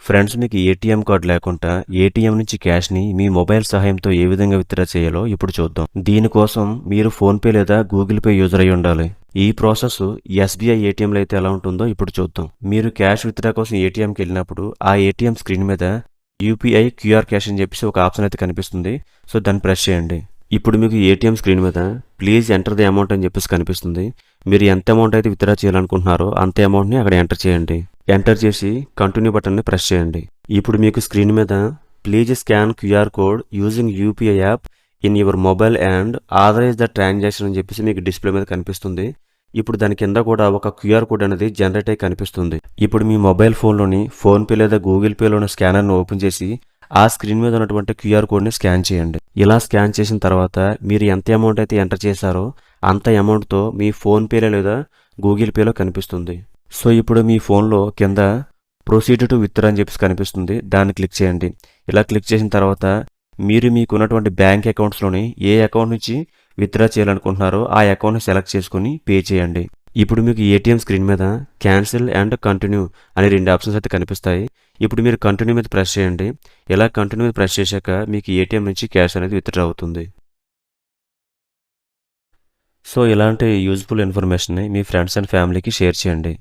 Friends, మీకు ATM card లేకుండా ATM నుంచి క్యాష్ని మీ మొబైల్ సహాయంతో ఏ విధంగా విత్డ్రా చేయాలో ఇప్పుడు చూద్దాం. దీనికోసం మీరు ఫోన్పే లేదా గూగుల్ పే యూజర్ అయి ఉండాలి. ఈ ప్రాసెస్ ఎస్బీఐ ఏటీఎంలో అయితే ఎలా ఉంటుందో ఇప్పుడు చూద్దాం. మీరు క్యాష్ విత్డ్రా కోసం ఏటీఎంకి వెళ్ళినప్పుడు ఆ ఏటీఎం స్క్రీన్ మీద యూపీఐ క్యూఆర్ క్యాష్ అని చెప్పేసి ఒక ఆప్షన్ అయితే కనిపిస్తుంది. సో దాన్ని ప్రెస్ చేయండి. ఇప్పుడు మీకు ఏటీఎం స్క్రీన్ మీద ప్లీజ్ ఎంటర్ ది అమౌంట్ అని చెప్పేసి కనిపిస్తుంది. మీరు ఎంత అమౌంట్ అయితే విత్డ్రా చేయాలనుకుంటున్నారో అంతే అమౌంట్ని అక్కడ ఎంటర్ చేయండి. ఎంటర్ చేసి కంటిన్యూ బటన్ని ప్రెస్ చేయండి. ఇప్పుడు మీకు స్క్రీన్ మీద please scan QR code using UPI app in your mobile and authorize the transaction అని చెప్పేసి మీకు డిస్ప్లే మీద కనిపిస్తుంది. ఇప్పుడు దాని కింద కూడా ఒక క్యూఆర్ కోడ్ అనేది జనరేట్ అయ్యి కనిపిస్తుంది. ఇప్పుడు మీ మొబైల్ ఫోన్లోని ఫోన్పే లేదా గూగుల్ పేలోని స్కానర్ను ఓపెన్ చేసి ఆ స్క్రీన్ మీద ఉన్నటువంటి క్యూఆర్ కోడ్ని స్కాన్ చేయండి. ఇలా స్కాన్ చేసిన తర్వాత మీరు ఎంత అమౌంట్ అయితే ఎంటర్ చేశారో అంత అమౌంట్తో మీ ఫోన్పేలో లేదా గూగుల్ పేలో కనిపిస్తుంది. సో ఇప్పుడు మీ ఫోన్లో కింద ప్రొసీడ్ టు విత్డ్రా అని చెప్పేసి కనిపిస్తుంది. దాన్ని క్లిక్ చేయండి. ఇలా క్లిక్ చేసిన తర్వాత మీరు మీకు ఉన్నటువంటి బ్యాంక్ అకౌంట్స్లోని ఏ అకౌంట్ నుంచి విత్డ్రా చేయాలనుకుంటున్నారో ఆ అకౌంట్ని సెలెక్ట్ చేసుకుని పే చేయండి. ఇప్పుడు మీకు ఏటీఎం స్క్రీన్ మీద క్యాన్సిల్ అండ్ కంటిన్యూ అనే 2 ఆప్షన్స్ అయితే కనిపిస్తాయి. ఇప్పుడు మీరు కంటిన్యూ మీద ప్రెస్ చేయండి. ఇలా కంటిన్యూ మీద ప్రెస్ చేశాక మీకు ఏటీఎం నుంచి క్యాష్ అనేది విత్డ్రా అవుతుంది. సో ఇలాంటి యూజ్ఫుల్ ఇన్ఫర్మేషన్ని మీ ఫ్రెండ్స్ అండ్ ఫ్యామిలీకి షేర్ చేయండి.